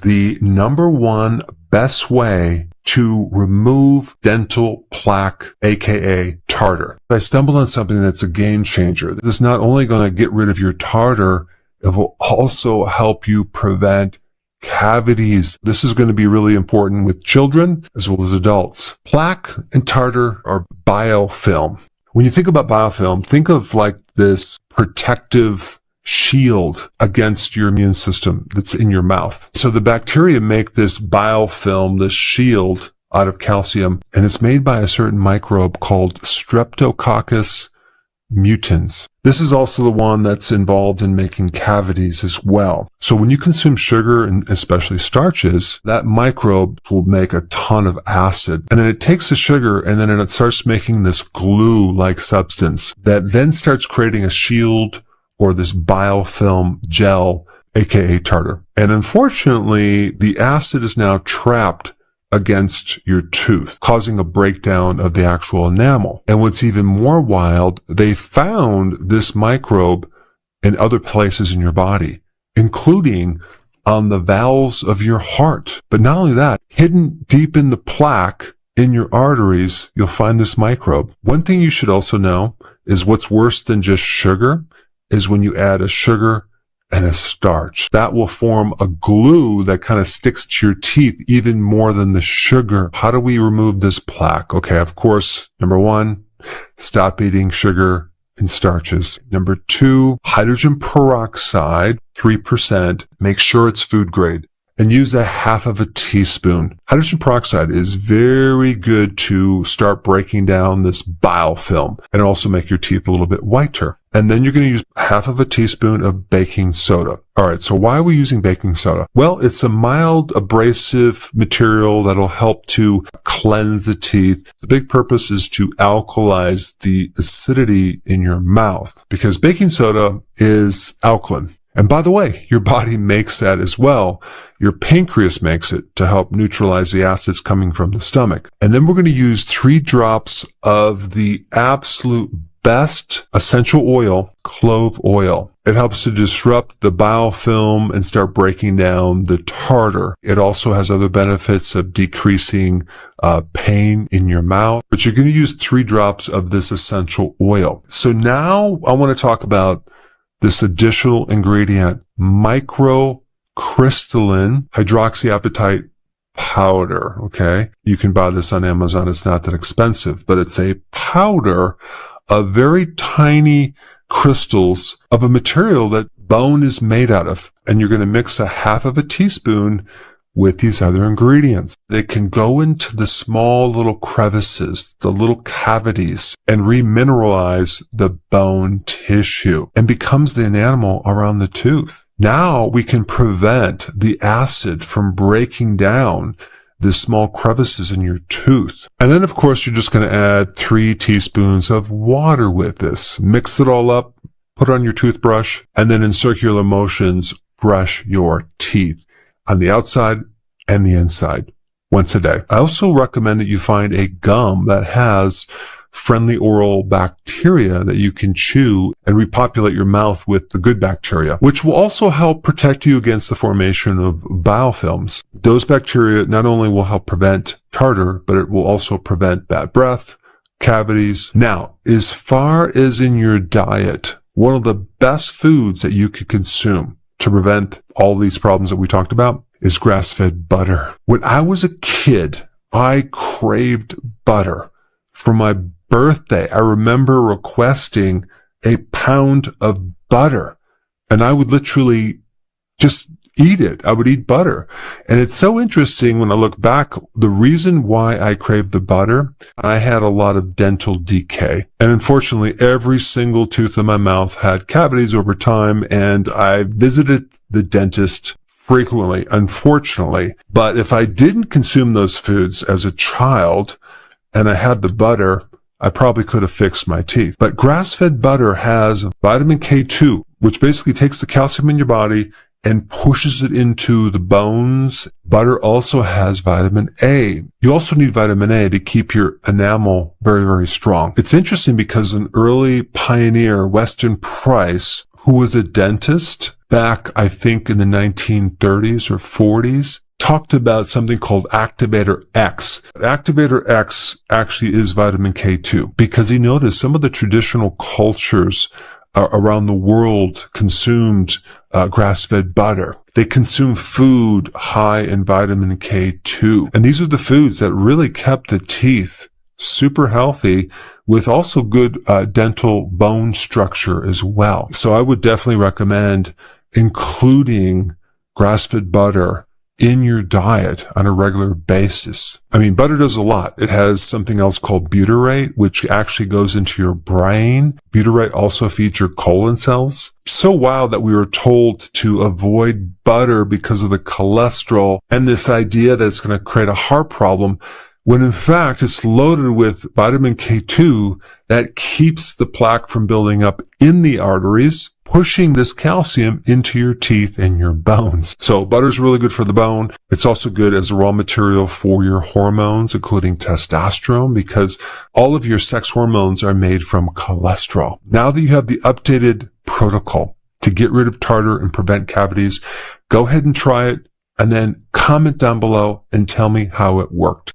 the #1 best way to remove dental plaque, aka tartar. I stumbled on something that's a game changer. This is not only going to get rid of your tartar, it will also help you prevent cavities. This is going to be really important with children as well as adults. Plaque and tartar are biofilm. When you think about biofilm, think of like this protective shield against your immune system that's in your mouth. So the bacteria make this biofilm, this shield, out of calcium, and it's made by a certain microbe called Streptococcus mutans. This is also the one that's involved in making cavities as well. So when you consume sugar, and especially starches, that microbe will make a ton of acid. And then it takes the sugar and then it starts making this glue-like substance that then starts creating a shield or this biofilm gel, aka tartar. And unfortunately, the acid is now trapped against your tooth, causing a breakdown of the actual enamel. And what's even more wild, they found this microbe in other places in your body, including on the valves of your heart. But not only that, hidden deep in the plaque in your arteries, you'll find this microbe. One thing you should also know is what's worse than just sugar is when you add a sugar and a starch. That will form a glue that kind of sticks to your teeth even more than the sugar. How do we remove this plaque? Okay, of course, #1, stop eating sugar and starches. #2, hydrogen peroxide, 3%. Make sure it's food grade. And use a half of a teaspoon. Hydrogen peroxide is very good to start breaking down this biofilm and also make your teeth a little bit whiter. And then you're going to use half of a teaspoon of baking soda. All right, so why are we using baking soda? Well, it's a mild abrasive material that'll help to cleanse the teeth. The big purpose is to alkalize the acidity in your mouth because baking soda is alkaline. And by the way, your body makes that as well. Your pancreas makes it to help neutralize the acids coming from the stomach. And then we're going to use 3 drops of the absolute best essential oil, clove oil. It helps to disrupt the biofilm and start breaking down the tartar. It also has other benefits of decreasing pain in your mouth. But you're going to use 3 drops of this essential oil. So now I want to talk about this additional ingredient, microcrystalline hydroxyapatite powder. Okay. You can buy this on Amazon. It's not that expensive, but it's a powder of very tiny crystals of a material that bone is made out of. And you're going to mix a half of a teaspoon with these other ingredients. It can go into the small little crevices, the little cavities, and remineralize the bone tissue and becomes the enamel around the tooth. Now we can prevent the acid from breaking down the small crevices in your tooth. And then, of course, you're just going to add 3 teaspoons of water with this. Mix it all up, put it on your toothbrush, and then in circular motions, brush your teeth on the outside and the inside once a day. I also recommend that you find a gum that has friendly oral bacteria that you can chew and repopulate your mouth with the good bacteria, which will also help protect you against the formation of biofilms. Those bacteria not only will help prevent tartar, but it will also prevent bad breath, cavities. Now, as far as in your diet, one of the best foods that you could consume to prevent all these problems that we talked about is grass-fed butter. When I was a kid, I craved butter. For my birthday, I remember requesting a pound of butter, and I would literally just eat it. I would eat butter. And it's so interesting when I look back, the reason why I craved the butter, I had a lot of dental decay. And unfortunately, every single tooth in my mouth had cavities over time, and I visited the dentist frequently, unfortunately. But if I didn't consume those foods as a child and I had the butter, I probably could have fixed my teeth. But grass-fed butter has vitamin K2, which basically takes the calcium in your body and pushes it into the bones. Butter also has vitamin A. You also need vitamin A to keep your enamel very, very strong. It's interesting because an early pioneer, Weston Price, who was a dentist back, I think, in the 1930s or 40s, talked about something called Activator X. Activator X actually is vitamin K2 because he noticed some of the traditional cultures around the world consumed grass-fed butter. They consume food high in vitamin K2. And these are the foods that really kept the teeth super healthy with also good dental bone structure as well. So I would definitely recommend including grass-fed butter in your diet on a regular basis. I mean, butter does a lot. It has something else called butyrate, which actually goes into your brain. Butyrate also feeds your colon cells. So wild that we were told to avoid butter because of the cholesterol and this idea that it's going to create a heart problem, when in fact it's loaded with vitamin K2 that keeps the plaque from building up in the arteries, pushing this calcium into your teeth and your bones. So butter's really good for the bone. It's also good as a raw material for your hormones, including testosterone, because all of your sex hormones are made from cholesterol. Now that you have the updated protocol to get rid of tartar and prevent cavities, go ahead and try it and then comment down below and tell me how it worked.